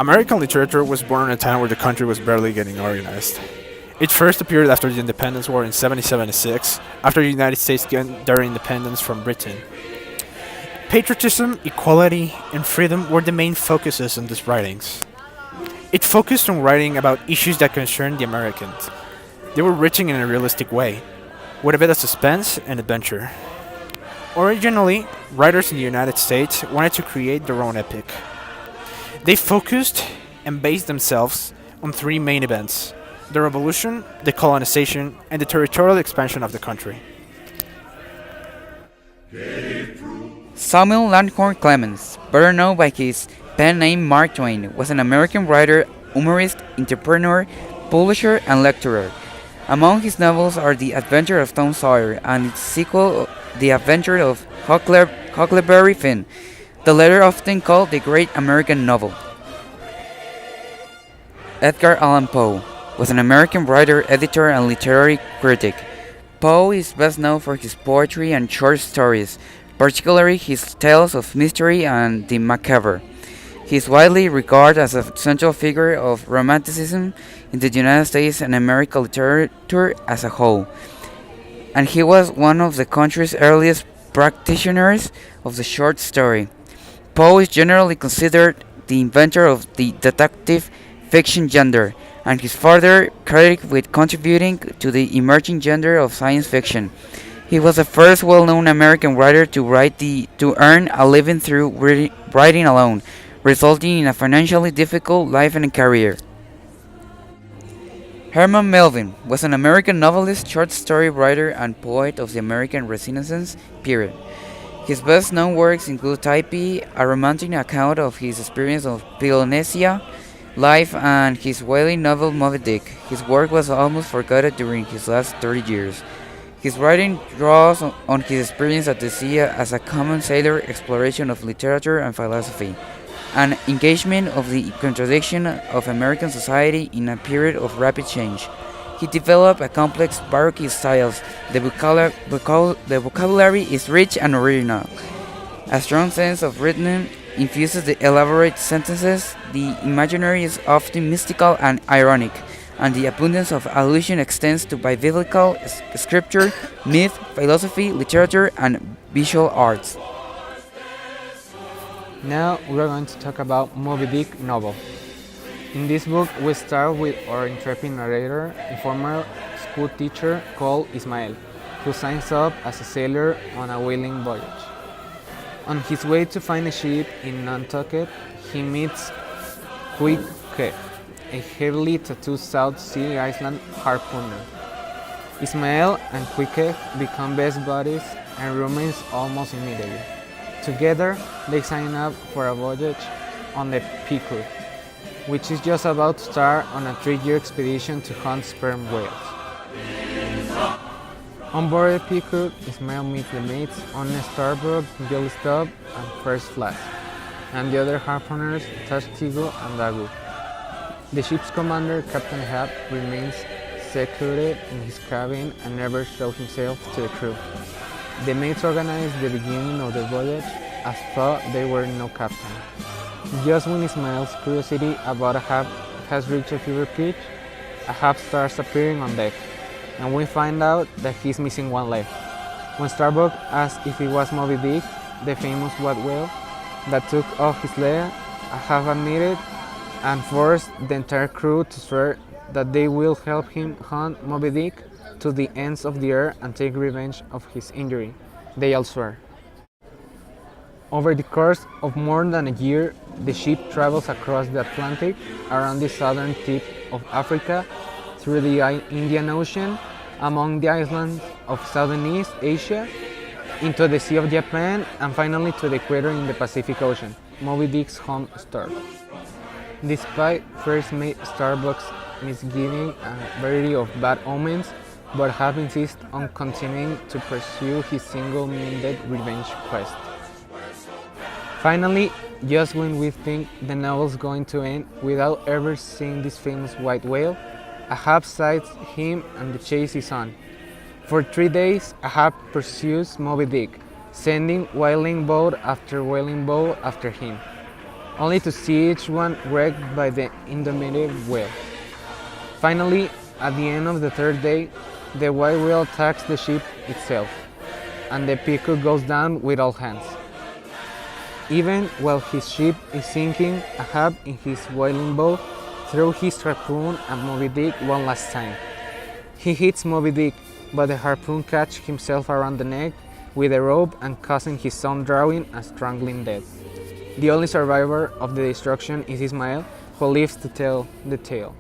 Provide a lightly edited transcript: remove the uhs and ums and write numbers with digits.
American literature was born in a time where the country was barely getting organized. It first appeared after the Independence War in 1776, after the United States gained their independence from Britain. Patriotism, equality, and freedom were the main focuses in these writings. It focused on writing about issues that concerned the Americans. They were written in a realistic way, with a bit of suspense and adventure. Originally, writers in the United States wanted to create their own epic. They focused and based themselves on three main events: the Revolution, the colonization, and the territorial expansion of the country. Samuel Langhorne Clemens, better known by his pen name Mark Twain, was an American writer, humorist, entrepreneur, publisher, and lecturer. Among his novels are The Adventure of Tom Sawyer and its sequel, The Adventure of Huckleberry Finn, the latter often called the Great American Novel. Edgar Allan Poe was an American writer, editor, and literary critic. Poe is best known for his poetry and short stories, particularly his tales of mystery and the macabre. He is widely regarded as a central figure of Romanticism in the United States and American literature as a whole, and he was one of the country's earliest practitioners of the short story. Poe is generally considered the inventor of the detective fiction genre, and his further credited with contributing to the emerging genre of science fiction. He was the first well-known American writer to earn a living through writing alone, resulting in a financially difficult life and career. Herman Melville was an American novelist, short story writer, and poet of the American Renaissance period. His best-known works include Typee, a romantic account of his experience of Polynesia life, and his whaling novel Moby Dick. His work was almost forgotten during his last 30 years. His writing draws on his experience at the sea as a common sailor, exploration of literature and philosophy, and engagement of the contradiction of American society in a period of rapid change. He developed a complex Baroque style. The vocabulary is rich and original. A strong sense of rhythm infuses the elaborate sentences. The imaginary is often mystical and ironic, and the abundance of allusion extends to biblical scripture, myth, philosophy, literature, and visual arts. Now we're going to talk about Moby Dick novel. In this book, we start with our intrepid narrator, a former school teacher called Ismael, who signs up as a sailor on a whaling voyage. On his way to find a ship in Nantucket, he meets Queequeg, a heavily tattooed South Sea Island harpooner. Ismael and Queequeg become best buddies and roommates almost immediately. Together, they sign up for a voyage on the Pequod, which is just about to start on a 3-year expedition to hunt sperm whales. On board the Pequod, Ismael meets the mates on Starbuck, Billy Stubb, and First Flash, and the other harpooners, Tashtigo and Dagu. The ship's commander, Captain Hap, remains secluded in his cabin and never shows himself to the crew. The mates organize the beginning of the voyage as though they were no captain. Just when Ismael's curiosity about Ahab has reached a fever pitch, Ahab starts appearing on deck, and we find out that he's missing one leg. When Starbuck asks if it was Moby Dick, the famous white whale, that took off his leg, Ahab admitted and forced the entire crew to swear that they will help him hunt Moby Dick to the ends of the earth and take revenge of his injury. They all swear. Over the course of more than a year, the ship travels across the Atlantic, around the southern tip of Africa, through the Indian Ocean, among the islands of Southeast Asia, into the Sea of Japan, and finally to the equator in the Pacific Ocean, Moby Dick's home start. Despite first mate Starbuck's misgiving and variety of bad omens, but Hap insists on continuing to pursue his single-minded revenge quest. Finally, just when we think the novel's going to end without ever seeing this famous white whale, Ahab sights him and the chase is on. For 3 days, Ahab pursues Moby Dick, sending whaling boat after whaling boat after him. only to see each one wrecked by the indomitable whale. Finally, at the end of the third day, the white whale attacks the ship itself, and the Peacock goes down with all hands. Even while his ship is sinking, Ahab in his whaling boat throws his harpoon at Moby Dick one last time. He hits Moby Dick, but the harpoon catches himself around the neck with a rope and causing his own drowning and strangling death. The only survivor of the destruction is Ismael, who lives to tell the tale.